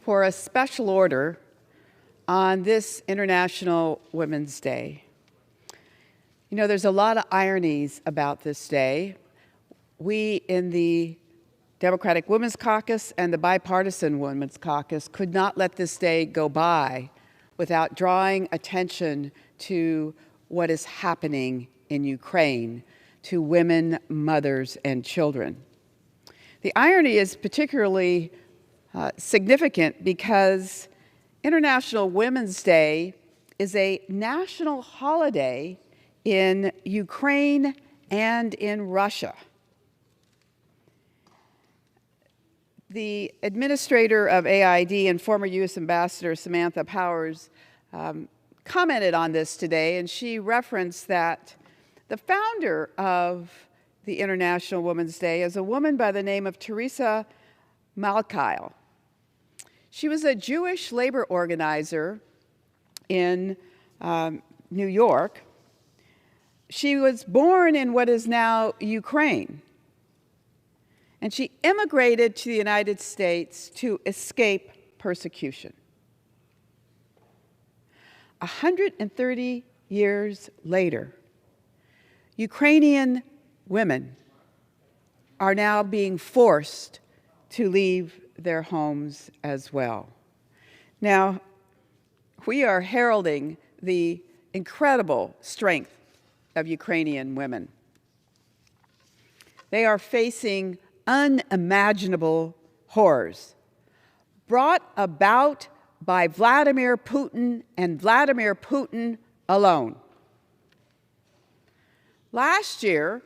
for a special order on this International Women's Day. You know, there's a lot of ironies about this day. We in the Democratic Women's Caucus and the Bipartisan Women's Caucus could not let this day go by without drawing attention to what is happening in Ukraine to women, mothers, and children. The irony is particularly significant because International Women's Day is a national holiday in Ukraine and in Russia. The administrator of AID and former U.S. Ambassador Samantha Powers commented on this today, and she referenced that the founder of the International Women's Day is a woman by the name of Teresa Malkile. She was a Jewish labor organizer in New York. She was born in what is now Ukraine, and she immigrated to the United States to escape persecution. 130 years later, Ukrainian women are now being forced to leave their homes as well. Now, we are heralding the incredible strength of Ukrainian women. They are facing unimaginable horrors brought about by Vladimir Putin and Vladimir Putin alone. Last year,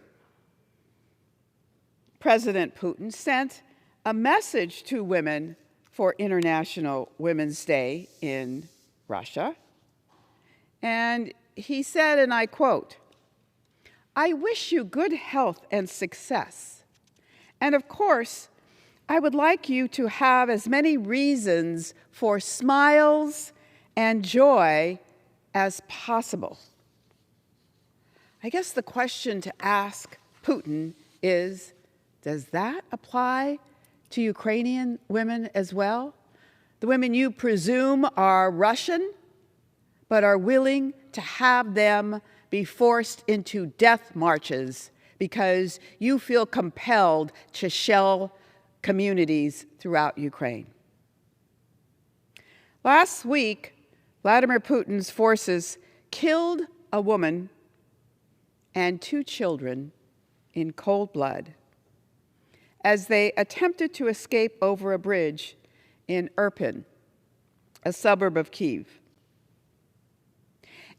President Putin sent a message to women for International Women's Day in Russia. And he said, and I quote, "I wish you good health and success. And of course, I would like you to have as many reasons for smiles and joy as possible." I guess the question to ask Putin is, does that apply to Ukrainian women as well? The women you presume are Russian, but are willing to have them be forced into death marches because you feel compelled to shell communities throughout Ukraine. Last week, Vladimir Putin's forces killed a woman and 2 children in cold blood as they attempted to escape over a bridge in Irpin, a suburb of Kyiv.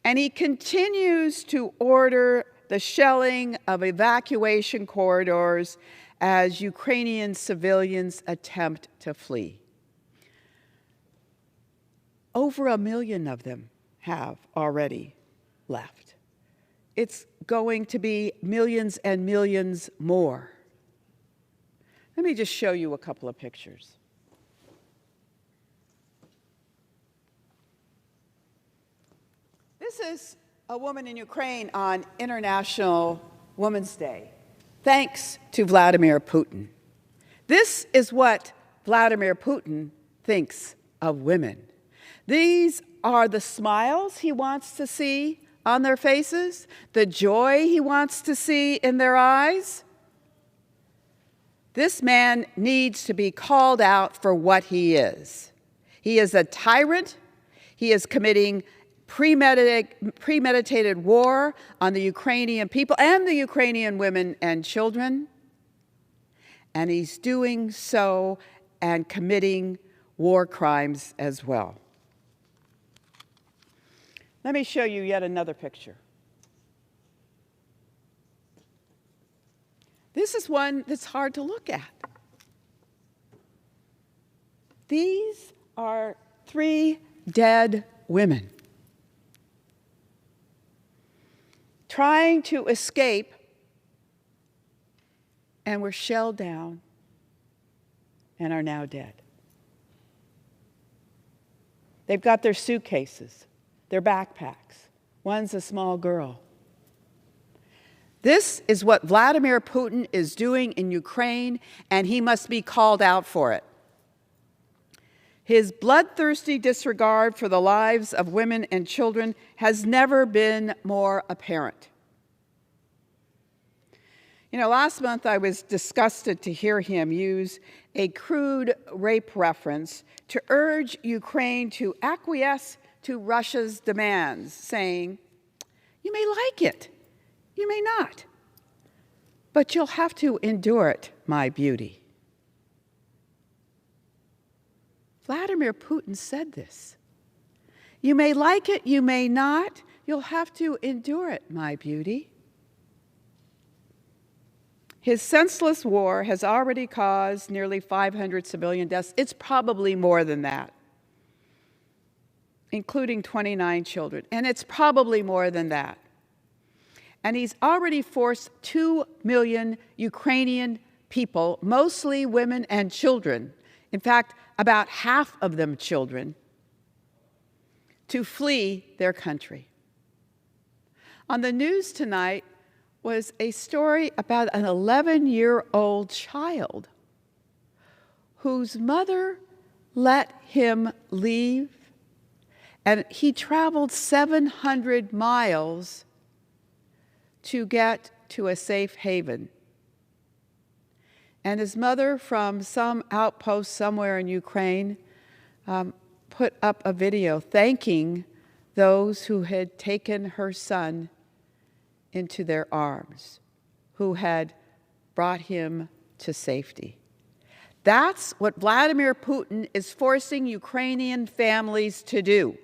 And he continues to order the shelling of evacuation corridors as Ukrainian civilians attempt to flee. Over 1 million of them have already left. It's going to be millions and millions more. Let me just show you a couple of pictures. This is a woman in Ukraine on International Women's Day, thanks to Vladimir Putin. This is what Vladimir Putin thinks of women. These are the smiles he wants to see on their faces, the joy he wants to see in their eyes. This man needs to be called out for what he is. He is a tyrant. He is committing premeditated war on the Ukrainian people and the Ukrainian women and children. And he's doing so and committing war crimes as well. Let me show you yet another picture. This is one that's hard to look at. These are 3 dead women trying to escape and were shelled down and are now dead. They've got their suitcases, their backpacks. One's a small girl. This is what Vladimir Putin is doing in Ukraine, and he must be called out for it. His bloodthirsty disregard for the lives of women and children has never been more apparent. You know, last month I was disgusted to hear him use a crude rape reference to urge Ukraine to acquiesce to Russia's demands, saying, "You may like it, you may not, but you'll have to endure it, my beauty." Vladimir Putin said this. You may like it, you may not, you'll have to endure it, my beauty. His senseless war has already caused nearly 500 civilian deaths. It's probably more than that, including 29 children. And it's probably more than that. And he's already forced 2 million Ukrainian people, mostly women and children, in fact, about half of them children, to flee their country. On the news tonight was a story about an 11-year-old child whose mother let him leave, and he traveled 700 miles to get to a safe haven. And his mother, from some outpost somewhere in Ukraine, put up a video thanking those who had taken her son into their arms, who had brought him to safety. That's what Vladimir Putin is forcing Ukrainian families to do.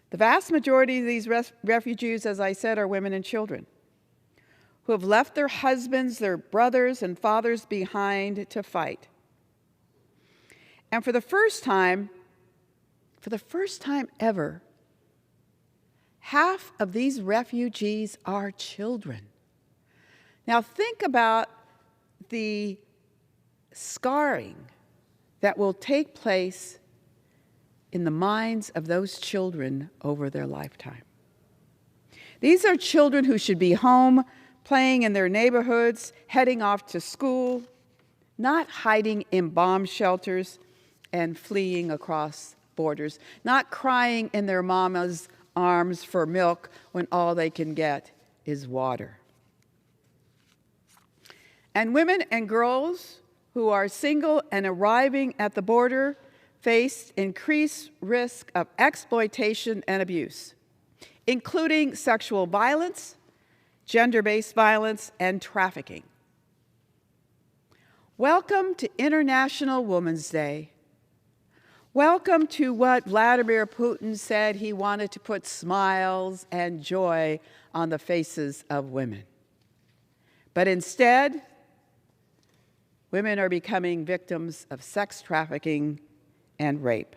The vast majority of these refugees, as I said, are women and children who have left their husbands, their brothers, and fathers behind to fight. And for the first time ever, half of these refugees are children. Now think about the scarring that will take place in the minds of those children over their lifetime. These are children who should be home, playing in their neighborhoods, heading off to school, not hiding in bomb shelters and fleeing across borders, not crying in their mama's arms for milk when all they can get is water. And women and girls who are single and arriving at the border face increased risk of exploitation and abuse, including sexual violence, gender-based violence, and trafficking. Welcome to International Women's Day. Welcome to what Vladimir Putin said he wanted to put smiles and joy on the faces of women. But instead, women are becoming victims of sex trafficking and rape.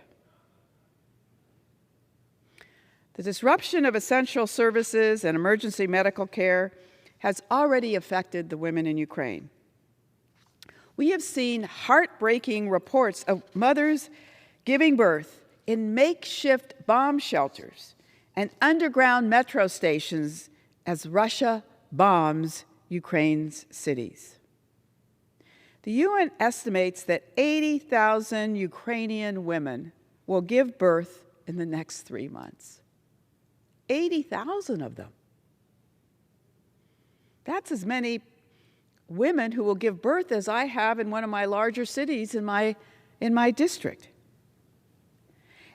The disruption of essential services and emergency medical care has already affected the women in Ukraine. We have seen heartbreaking reports of mothers giving birth in makeshift bomb shelters and underground metro stations as Russia bombs Ukraine's cities. The UN estimates that 80,000 Ukrainian women will give birth in the next 3 months. 80,000 of them. That's as many women who will give birth as I have in one of my larger cities in my district.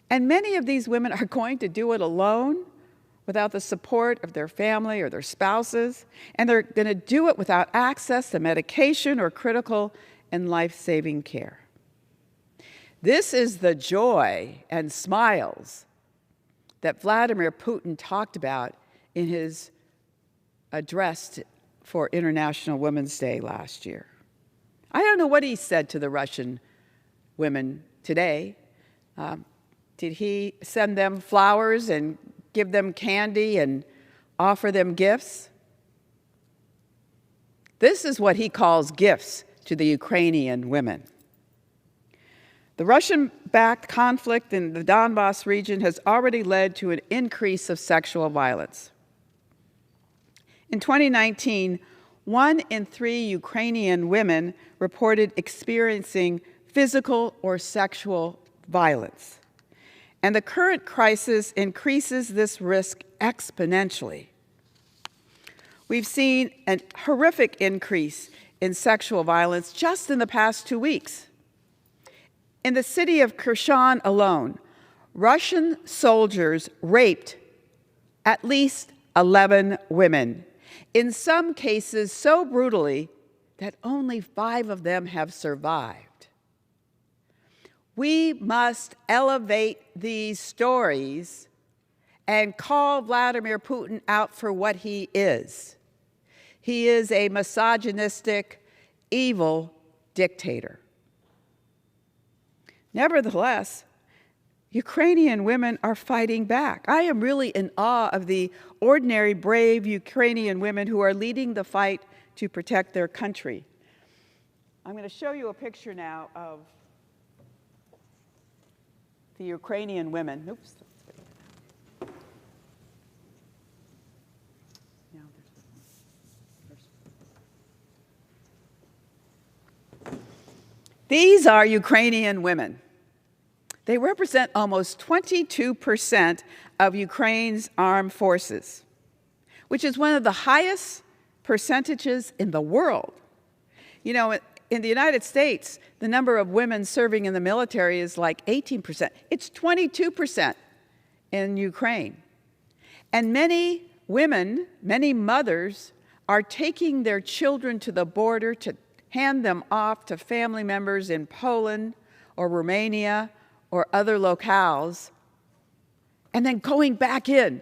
And many of these women are going to do it alone, without the support of their family or their spouses, and they're going to do it without access to medication or critical and life-saving care. This is the joy and smiles that Vladimir Putin talked about in his address for International Women's Day last year. I don't know what he said to the Russian women today. Did he send them flowers and give them candy and offer them gifts? This is what he calls gifts to the Ukrainian women. The Russian-backed conflict in the Donbass region has already led to an increase of sexual violence. In 2019, 1 in 3 Ukrainian women reported experiencing physical or sexual violence. And the current crisis increases this risk exponentially. We've seen a horrific increase in sexual violence just in the past 2 weeks. In the city of Kherson alone, Russian soldiers raped at least 11 women, in some cases so brutally that only 5 of them have survived. We must elevate these stories and call Vladimir Putin out for what he is. He is a misogynistic, evil dictator. Nevertheless, Ukrainian women are fighting back. I am really in awe of the ordinary, brave Ukrainian women who are leading the fight to protect their country. I'm going to show you a picture now of the Ukrainian women. Oops. These are Ukrainian women. They represent almost 22% of Ukraine's armed forces, which is one of the highest percentages in the world. You know, in the United States, the number of women serving in the military is like 18%. It's 22% in Ukraine. And many women, many mothers, are taking their children to the border to hand them off to family members in Poland or Romania or other locales, and then going back in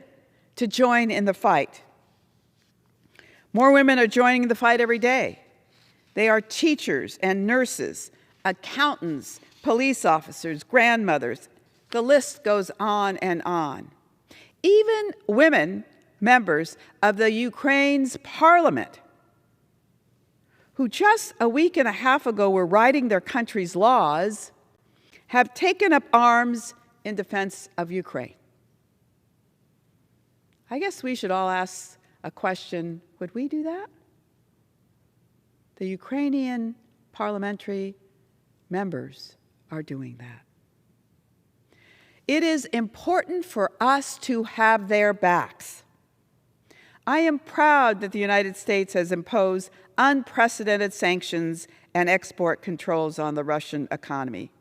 to join in the fight. More women are joining the fight every day. They are teachers and nurses, accountants, police officers, grandmothers. The list goes on and on. Even women members of the Ukraine's parliament, who just a week and a half ago were writing their country's laws, have taken up arms in defense of Ukraine. I guess we should all ask a question, would we do that? The Ukrainian parliamentary members are doing that. It is important for us to have their backs. I am proud that the United States has imposed unprecedented sanctions and export controls on the Russian economy.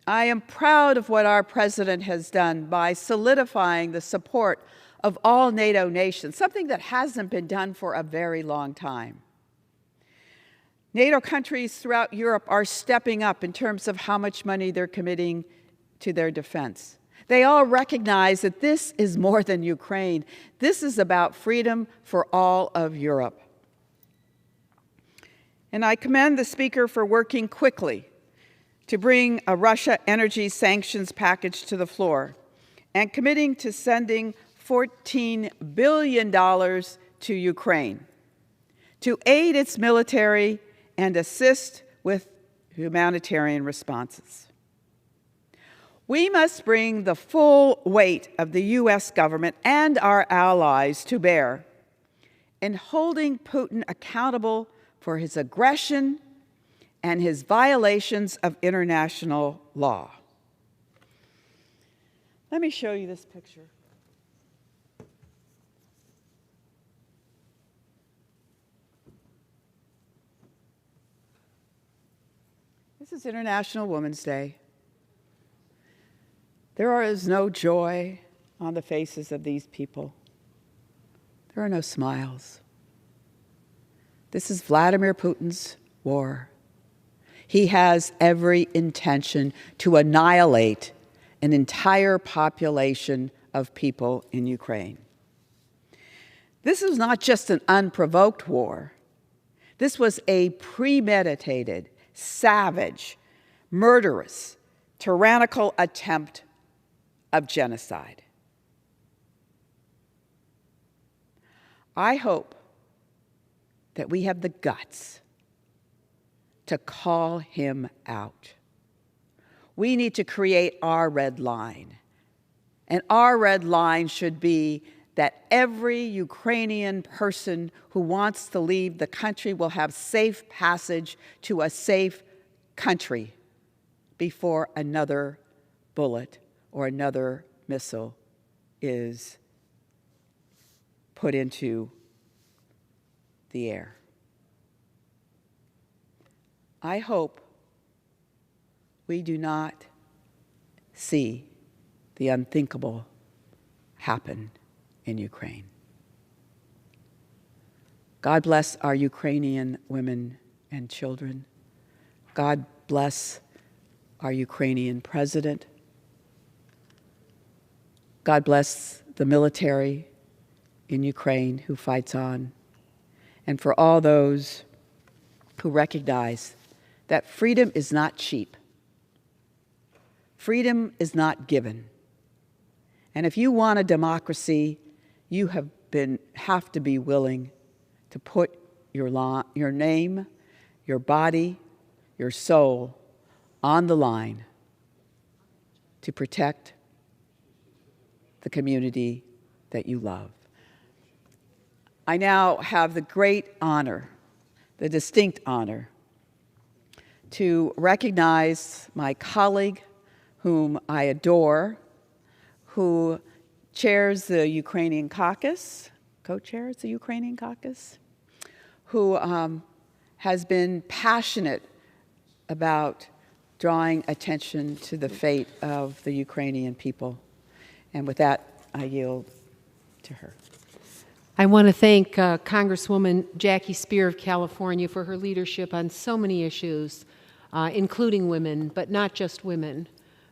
I am proud of what our president has done by solidifying the support of all NATO nations, something that hasn't been done for a very long time. NATO countries throughout Europe are stepping up in terms of how much money they're committing to their defense. They all recognize that this is more than Ukraine. This is about freedom for all of Europe. And I commend the Speaker for working quickly to bring a Russia energy sanctions package to the floor and committing to sending $14 billion to Ukraine to aid its military and assist with humanitarian responses. We must bring the full weight of the U.S. government and our allies to bear in holding Putin accountable for his aggression and his violations of international law. Let me show you this picture. This is International Women's Day. There is no joy on the faces of these people. There are no smiles. This is Vladimir Putin's war. He has every intention to annihilate an entire population of people in Ukraine. This is not just an unprovoked war. This was a premeditated, savage, murderous, tyrannical attempt of genocide. I hope that we have the guts to call him out. We need to create our red line. And our red line should be that every Ukrainian person who wants to leave the country will have safe passage to a safe country before another bullet or another missile is put into the air. I hope we do not see the unthinkable happen in Ukraine. God bless our Ukrainian women and children. God bless our Ukrainian president. God bless the military in Ukraine who fights on. And for all those who recognize that freedom is not cheap. Freedom is not given. And if you want a democracy, you have to be willing to put your name, your body, your soul on the line to protect the community that you love. I now have the great honor, the distinct honor, to recognize my colleague, whom I adore, who chairs the Ukrainian caucus, co-chairs the Ukrainian caucus, who has been passionate about drawing attention to the fate of the Ukrainian people. And with that, I yield to her. I want to thank Congresswoman Jackie Speier of California for her leadership on so many issues, including women, but not just women,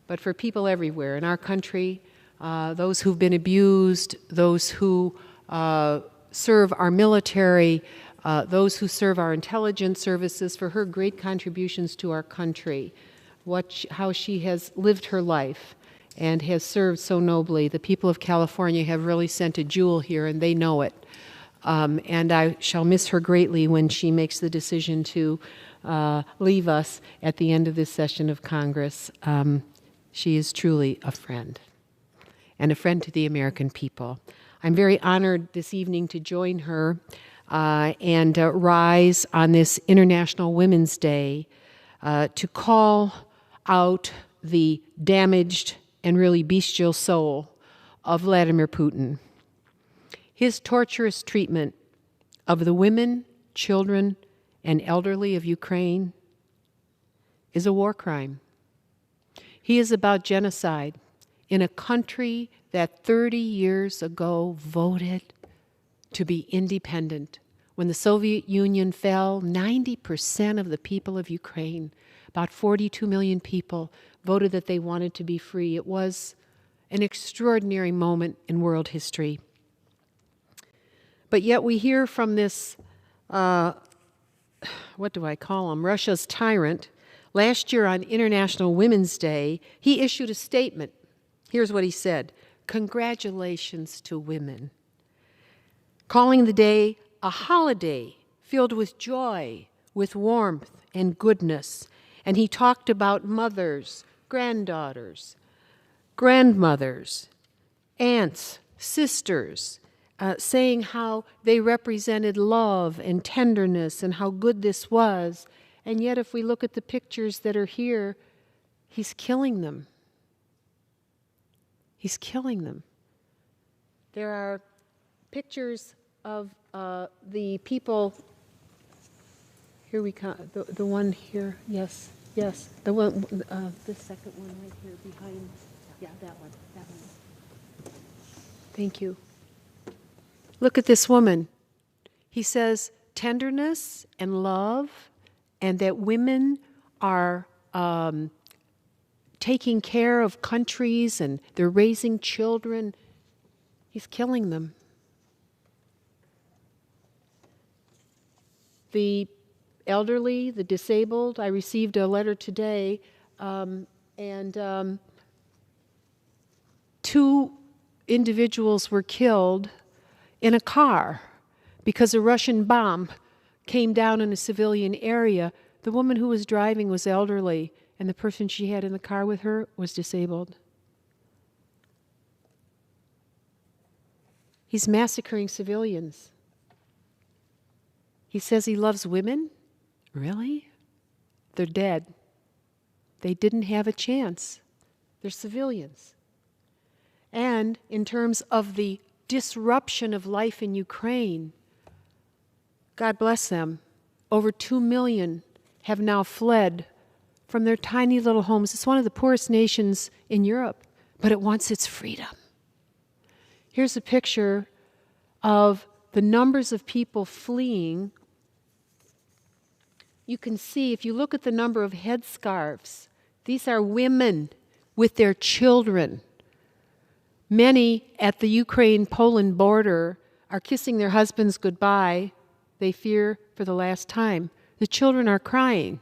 but for people everywhere in our country, those who've been abused, those who serve our military, those who serve our intelligence services, for her great contributions to our country, how she has lived her life and has served so nobly. The people of California have really sent a jewel here, and they know it. And I shall miss her greatly when she makes the decision to leave us at the end of this session of Congress. She is truly a friend, and a friend to the American people. I'm very honored this evening to join her and rise on this International Women's Day to call out the damaged and really bestial soul of Vladimir Putin. His torturous treatment of the women, children, and elderly of Ukraine is a war crime. He is about genocide in a country that 30 years ago voted to be independent. When the Soviet Union fell, 90% of the people of Ukraine, about 42 million people, voted that they wanted to be free. It was an extraordinary moment in world history. But yet we hear from this, what do I call him, Russia's tyrant. Last year on International Women's Day, he issued a statement. Here's what he said: "Congratulations to women," calling the day a holiday filled with joy, with warmth and goodness. And he talked about mothers, granddaughters, grandmothers, aunts, sisters, saying how they represented love and tenderness and how good this was. And yet if we look at the pictures that are here, he's killing them. He's killing them. There are pictures of the people. Here we come. The one here. Yes. Yes. The one. The second one right here behind. Yeah, that one. That one. Thank you. Look at this woman. He says tenderness and love, and that women are taking care of countries and they're raising children. He's killing them. The elderly, the disabled. I received a letter today, and 2 individuals were killed in a car because a Russian bomb came down in a civilian area. The woman who was driving was elderly, and the person she had in the car with her was disabled. He's massacring civilians. He says he loves women? Really? They're dead. They didn't have a chance. They're civilians. And in terms of the disruption of life in Ukraine, God bless them, over 2 million have now fled from their tiny little homes. It's one of the poorest nations in Europe, but it wants its freedom. Here's a picture of the numbers of people fleeing. You can see, if you look at the number of headscarves, these are women with their children. Many at the Ukraine-Poland border are kissing their husbands goodbye, they fear for the last time. The children are crying.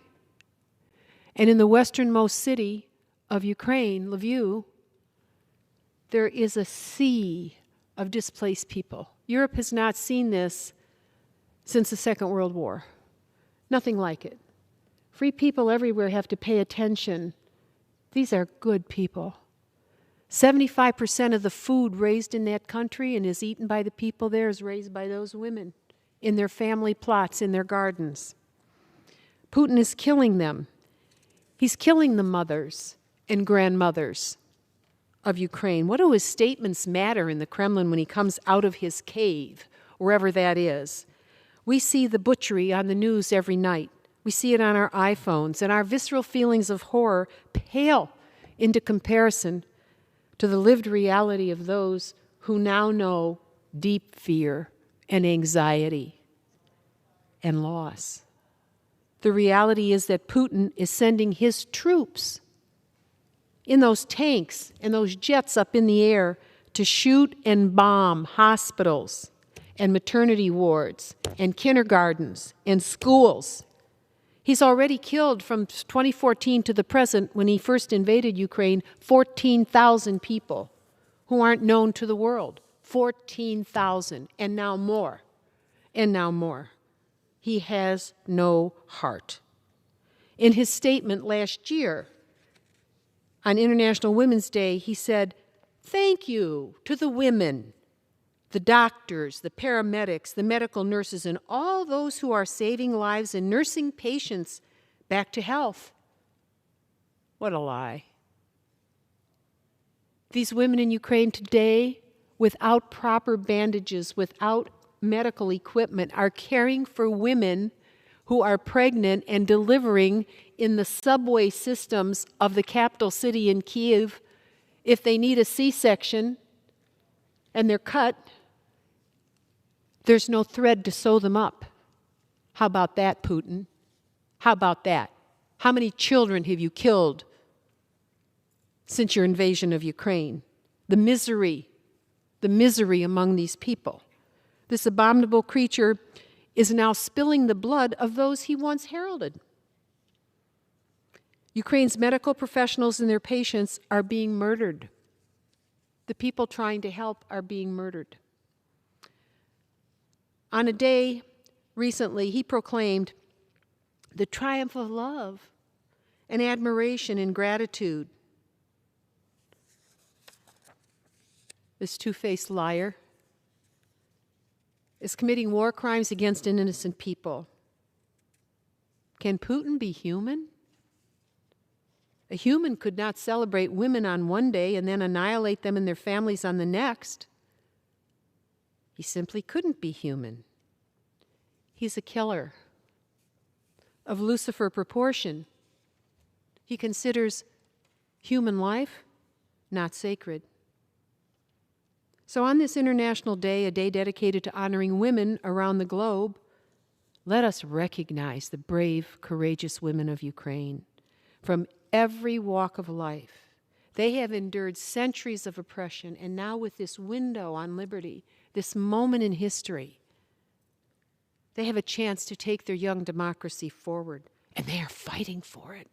And in the westernmost city of Ukraine, Lviv, there is a sea of displaced people. Europe has not seen this since the Second World War. Nothing like it. Free people everywhere have to pay attention. These are good people. 75% of the food raised in that country and is eaten by the people there is raised by those women in their family plots, in their gardens. Putin is killing them. He's killing the mothers and grandmothers of Ukraine. What do his statements matter in the Kremlin when he comes out of his cave, wherever that is? We see the butchery on the news every night. We see it on our iPhones, and our visceral feelings of horror pale into comparison to the lived reality of those who now know deep fear and anxiety and loss. The reality is that Putin is sending his troops in those tanks and those jets up in the air to shoot and bomb hospitals and maternity wards and kindergartens and schools. He's already killed, from 2014 to the present, when he first invaded Ukraine, 14,000 people who aren't known to the world. 14,000, and now more, and now more. He has no heart. In his statement last year, on International Women's Day, he said, "Thank you to the women, the doctors, the paramedics, the medical nurses, and all those who are saving lives and nursing patients back to health." What a lie. These women in Ukraine today, without proper bandages, without medical equipment, are caring for women who are pregnant and delivering in the subway systems of the capital city in Kyiv. If they need a C-section and they're cut, there's no thread to sew them up. How about that, Putin? How about that? How many children have you killed since your invasion of Ukraine? The misery among these people. This abominable creature is now spilling the blood of those he once heralded. Ukraine's medical professionals and their patients are being murdered. The people trying to help are being murdered. On a day recently, he proclaimed the triumph of love and admiration and gratitude. This two-faced liar is committing war crimes against innocent people. Can Putin be human? A human could not celebrate women on one day and then annihilate them and their families on the next. He simply couldn't be human. He's a killer of Lucifer proportion. He considers human life not sacred. So on this International Day, a day dedicated to honoring women around the globe, let us recognize the brave, courageous women of Ukraine from every walk of life. They have endured centuries of oppression, and now with this window on liberty, this moment in history, they have a chance to take their young democracy forward, and they are fighting for it.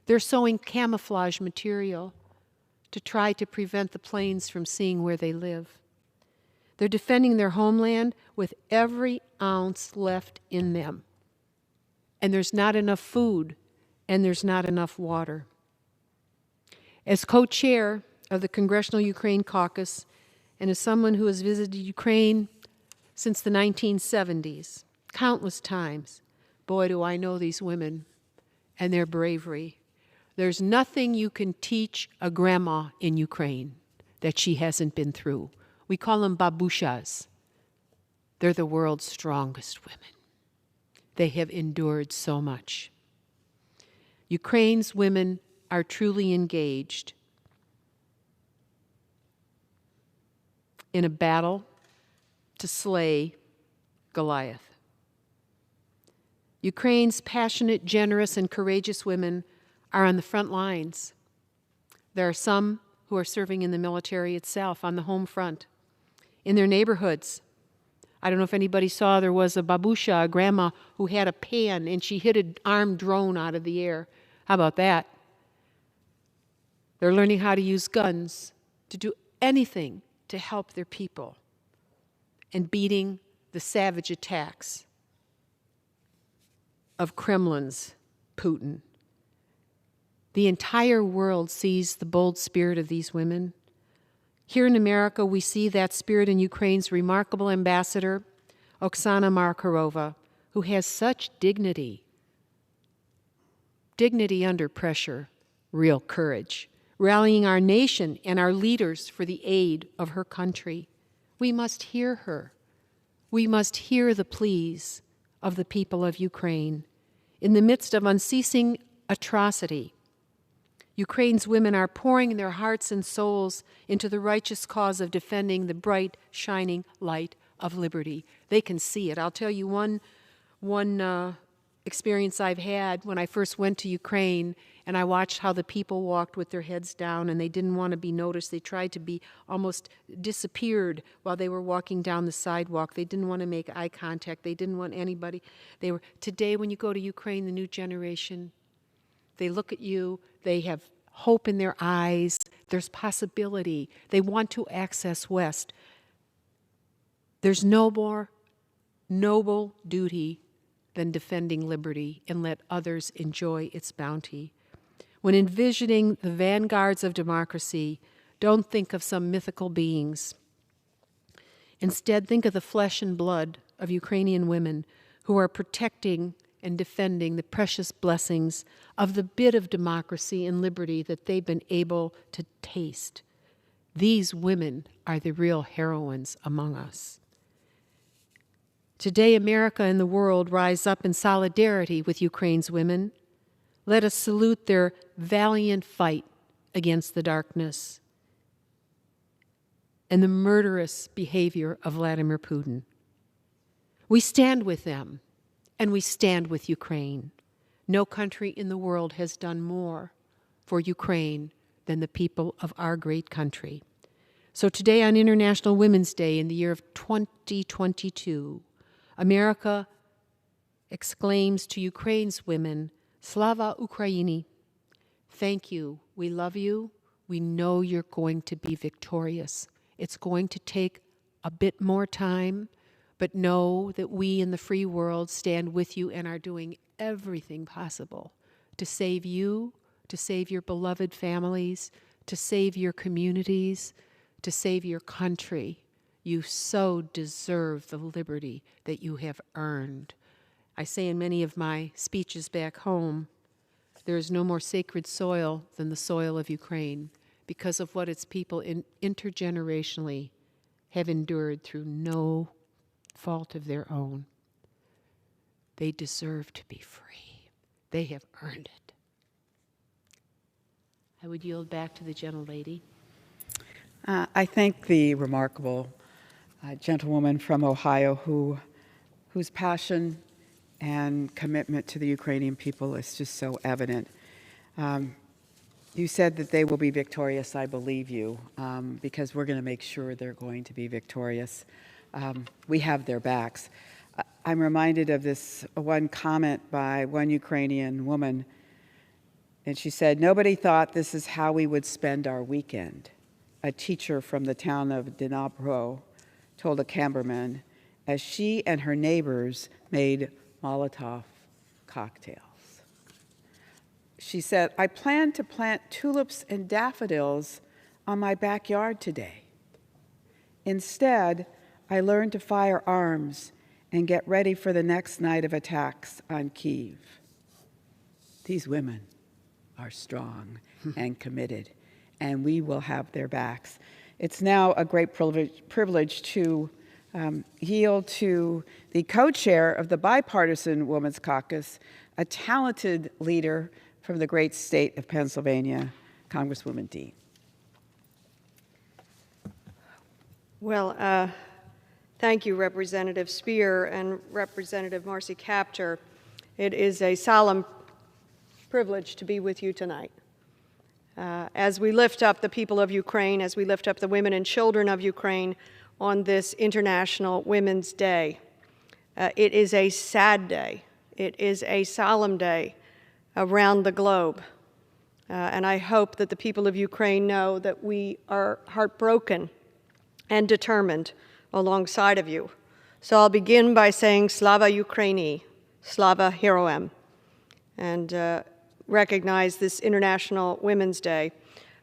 They're sewing camouflage material to try to prevent the planes from seeing where they live. They're defending their homeland with every ounce left in them. And there's not enough food, and there's not enough water. As co-chair of the Congressional Ukraine Caucus And as someone who has visited Ukraine since the 1970s, countless times, boy, do I know these women and their bravery. There's nothing you can teach a grandma in Ukraine that she hasn't been through. We call them babushas. They're the world's strongest women. They have endured so much. Ukraine's women are truly engaged in a battle to slay Goliath. Ukraine's passionate, generous, and courageous women are on the front lines. There are some who are serving in the military itself on the home front, in their neighborhoods. I don't know if anybody saw, there was a babusha, a grandma, who had a pan and she hit an armed drone out of the air. How about that? They're learning how to use guns, to do anything to help their people, and beating the savage attacks of Kremlin's Putin. The entire world sees the bold spirit of these women. Here in America, we see that spirit in Ukraine's remarkable ambassador, Oksana Markarova, who has such dignity under pressure, real courage, rallying our nation and our leaders for the aid of her country. We must hear her. We must hear the pleas of the people of Ukraine. In the midst of unceasing atrocity, Ukraine's women are pouring their hearts and souls into the righteous cause of defending the bright, shining light of liberty. They can see it. I'll tell you one experience I've had when I first went to Ukraine, and I watched how the people walked with their heads down, and they didn't want to be noticed. They tried to be almost disappeared while they were walking down the sidewalk. They didn't want to make eye contact. They didn't want anybody. Today, when you go to Ukraine, the new generation, they look at you, they have hope in their eyes, there's possibility. They want to access West. There's no more noble duty than defending liberty and let others enjoy its bounty. When envisioning the vanguards of democracy, don't think of some mythical beings. Instead, think of the flesh and blood of Ukrainian women who are protecting and defending the precious blessings of the bit of democracy and liberty that they've been able to taste. These women are the real heroines among us. Today, America and the world rise up in solidarity with Ukraine's women. Let us salute their valiant fight against the darkness and the murderous behavior of Vladimir Putin. We stand with them, and we stand with Ukraine. No country in the world has done more for Ukraine than the people of our great country. So today, on International Women's Day in the year of 2022, America exclaims to Ukraine's women, Slava Ukraini, thank you, we love you, we know you're going to be victorious. It's going to take a bit more time, but know that we in the free world stand with you and are doing everything possible to save you, to save your beloved families, to save your communities, to save your country. You so deserve the liberty that you have earned. I say in many of my speeches back home, there is no more sacred soil than the soil of Ukraine because of what its people intergenerationally have endured through no fault of their own. They deserve to be free. They have earned it. I would yield back to the gentlelady. I thank the remarkable gentlewoman from Ohio whose passion and commitment to the Ukrainian people is just so evident. You said that they will be victorious. I believe you, because we're going to make sure they're going to be victorious. We have their backs. I'm reminded of this one comment by one Ukrainian woman, and she said, "Nobody thought this is how we would spend our weekend." A teacher from the town of Dnipro told a cameraman as she and her neighbors made Molotov cocktails. She said, "I plan to plant tulips and daffodils on my backyard today." Instead, I learned to fire arms and get ready for the next night of attacks on Kyiv. These women are strong and committed, and we will have their backs. It's now a great privilege to yield to the co-chair of the Bipartisan Women's Caucus, a talented leader from the great state of Pennsylvania, Congresswoman Dean. Well, thank you, Representative Speier and Representative Marcy Kaptur. It is a solemn privilege to be with you tonight. As we lift up the people of Ukraine, as we lift up the women and children of Ukraine on this International Women's Day. It is a sad day. It is a solemn day around the globe. And I hope that the people of Ukraine know that we are heartbroken and determined alongside of you. So I'll begin by saying Slava Ukraini, Slava Heroem, and recognize this International Women's Day.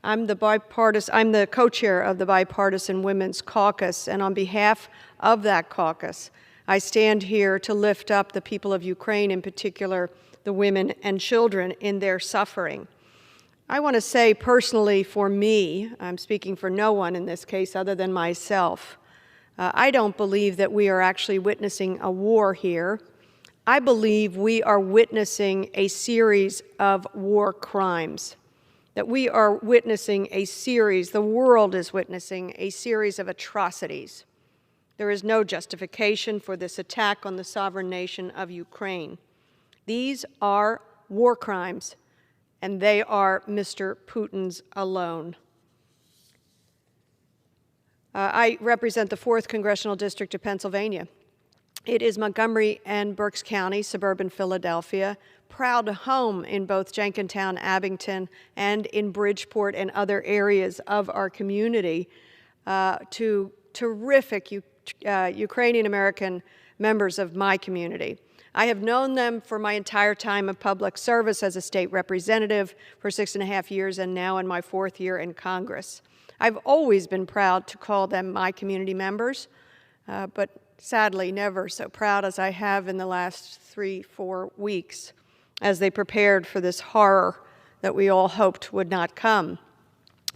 I'm the co-chair of the Bipartisan Women's Caucus, and on behalf of that caucus, I stand here to lift up the people of Ukraine, in particular the women and children in their suffering. I want to say personally for me, I'm speaking for no one in this case other than myself, I don't believe that we are actually witnessing a war here. I believe we are witnessing a series of war crimes, that we are witnessing a series, the world is witnessing a series of atrocities. There is no justification for this attack on the sovereign nation of Ukraine. These are war crimes, and they are Mr. Putin's alone. I represent the 4th Congressional District of Pennsylvania. It is Montgomery and Berks County, suburban Philadelphia, proud home in both Jenkintown, Abington, and in Bridgeport and other areas of our community to terrific Ukrainian-American members of my community. I have known them for my entire time of public service as a state representative for 6.5 years and now in my 4th year in Congress. I've always been proud to call them my community members, but sadly never so proud as I have in the last 3-4 weeks as they prepared for this horror that we all hoped would not come.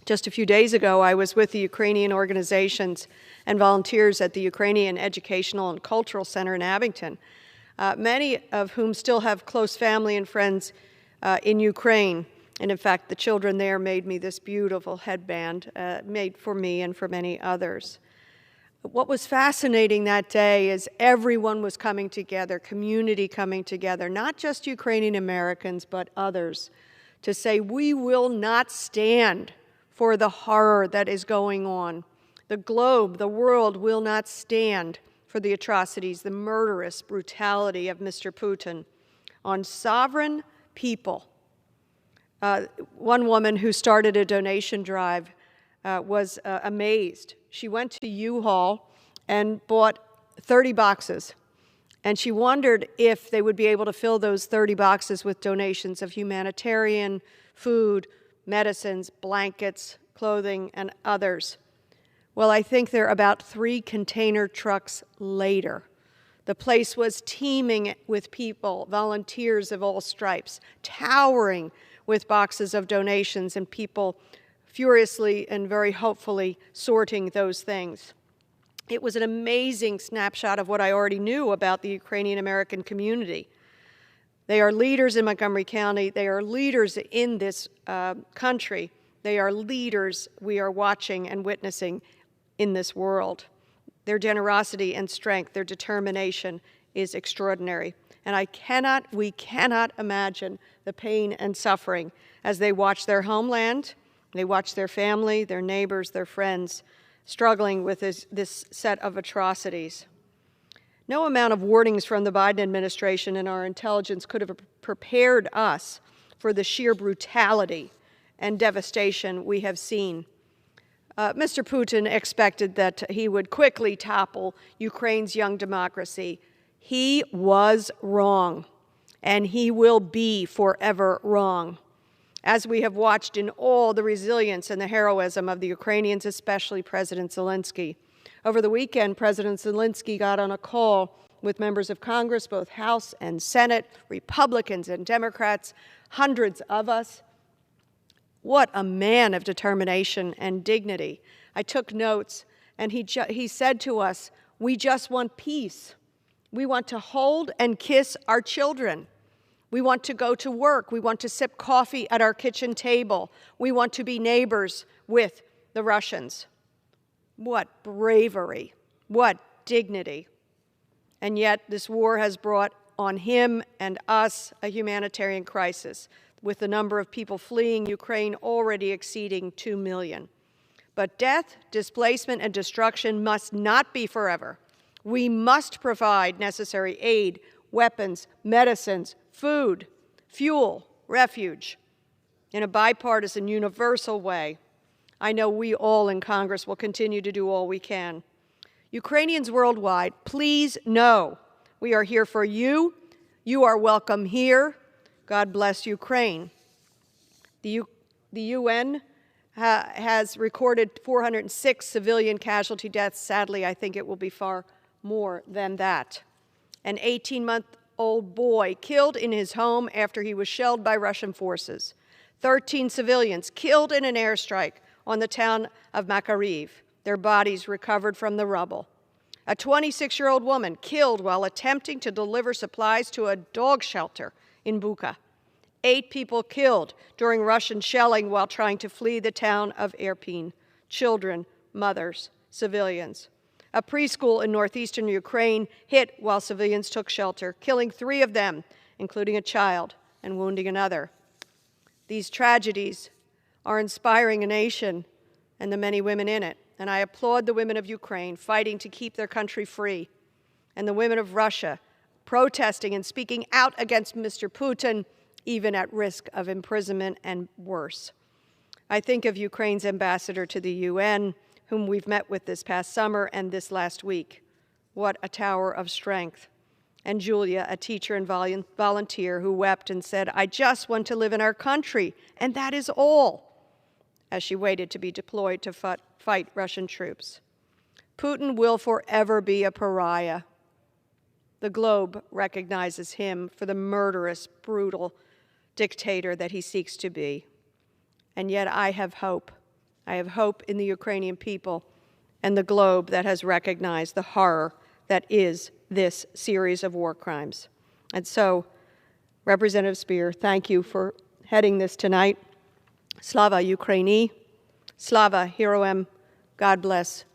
Just a few days ago, I was with the Ukrainian organizations and volunteers at the Ukrainian Educational and Cultural Center in Abington, many of whom still have close family and friends in Ukraine. And in fact, the children there made me this beautiful headband made for me and for many others. What was fascinating that day is everyone was coming together, community coming together, not just Ukrainian Americans, but others, to say we will not stand for the horror that is going on. The globe, the world will not stand for the atrocities, the murderous brutality of Mr. Putin on sovereign people. One woman who started a donation drive was amazed. She went to U-Haul and bought 30 boxes, and she wondered if they would be able to fill those 30 boxes with donations of humanitarian, food, medicines, blankets, clothing, and others. Well, I think they're about 3 container trucks later. The place was teeming with people, volunteers of all stripes, towering with boxes of donations and people furiously and very hopefully sorting those things. It was an amazing snapshot of what I already knew about the Ukrainian American community. They are leaders in Montgomery County. They are leaders in this country. They are leaders we are watching and witnessing in this world. Their generosity and strength, their determination is extraordinary. And we cannot imagine the pain and suffering as they watch their homeland, they watch their family, their neighbors, their friends struggling with this set of atrocities. No amount of warnings from the Biden administration and our intelligence could have prepared us for the sheer brutality and devastation we have seen. Mr. Putin expected that he would quickly topple Ukraine's young democracy. He was wrong, and he will be forever wrong. As we have watched in all the resilience and the heroism of the Ukrainians, especially President Zelensky, Over the weekend, President Zelensky got on a call with members of Congress, both House and Senate, Republicans and Democrats, hundreds of us. What a man of determination and dignity. I took notes, and he said to us, "We just want peace. We want to hold and kiss our children. We want to go to work. We want to sip coffee at our kitchen table. We want to be neighbors with the Russians." What bravery, what dignity. And yet this war has brought on him and us a humanitarian crisis, with the number of people fleeing Ukraine already exceeding 2 million. But death, displacement, and destruction must not be forever. We must provide necessary aid, weapons, medicines, food, fuel, refuge, in a bipartisan, universal way. I know we all in Congress will continue to do all we can. Ukrainians worldwide, please know we are here for you. You are welcome here. God bless Ukraine. The UN has recorded 406 civilian casualty deaths. Sadly, I think it will be far more than that. An 18-month-old boy killed in his home after he was shelled by Russian forces. 13 civilians killed in an airstrike on the town of Makariv, their bodies recovered from the rubble. A 26-year-old woman killed while attempting to deliver supplies to a dog shelter in Bucha. 8 people killed during Russian shelling while trying to flee the town of Irpin. Children, mothers, civilians. A preschool in northeastern Ukraine hit while civilians took shelter, killing 3 of them, including a child, and wounding another. These tragedies are inspiring a nation and the many women in it, and I applaud the women of Ukraine fighting to keep their country free, and the women of Russia protesting and speaking out against Mr. Putin, even at risk of imprisonment and worse. I think of Ukraine's ambassador to the UN, whom we've met with this past summer and this last week. What a tower of strength. And Julia, a teacher and volunteer who wept and said, "I just want to live in our country, and that is all," as she waited to be deployed to fight Russian troops. Putin will forever be a pariah. The globe recognizes him for the murderous, brutal dictator that he seeks to be. And yet I have hope. I have hope in the Ukrainian people and the globe that has recognized the horror that is this series of war crimes. And so, Representative Speier, thank you for heading this tonight. Slava Ukraini, Slava Heroem, God bless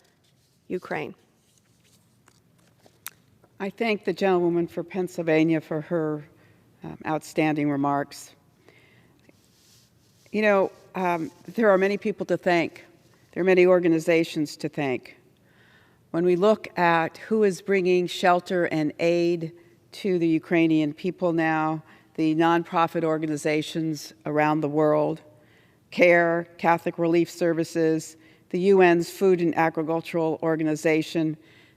Ukraine. I thank the gentlewoman for Pennsylvania for her outstanding remarks. You know, there are many people to thank. There are many organizations to thank. When we look at who is bringing shelter and aid to the Ukrainian people now, the nonprofit organizations around the world, CARE, Catholic Relief Services, the UN's Food and Agricultural Organization,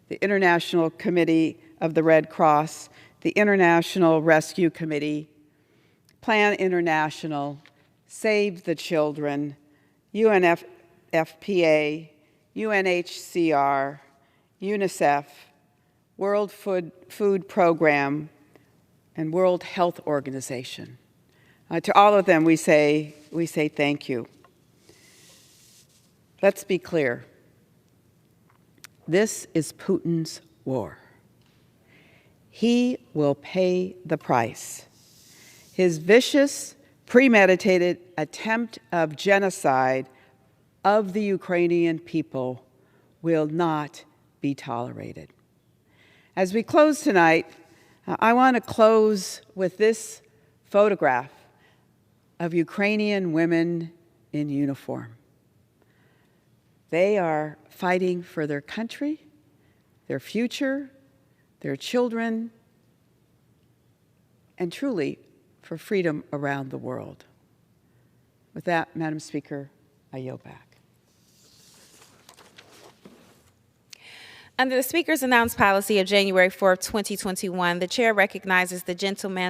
the International Committee of the Red Cross, the International Rescue Committee, Plan International, Save the Children, UNFPA, UNHCR, UNICEF, World Food Program, and World Health Organization. To all of them, we say thank you. Let's be clear. This is Putin's war. He will pay the price. His vicious, premeditated attempt of genocide of the Ukrainian people will not be tolerated. As we close tonight, I want to close with this photograph of Ukrainian women in uniform. They are fighting for their country, their future, their children, and truly for freedom around the world. With that, Madam Speaker, I yield back. Under the Speaker's announced policy of January 4th, 2021, the Chair recognizes the gentleman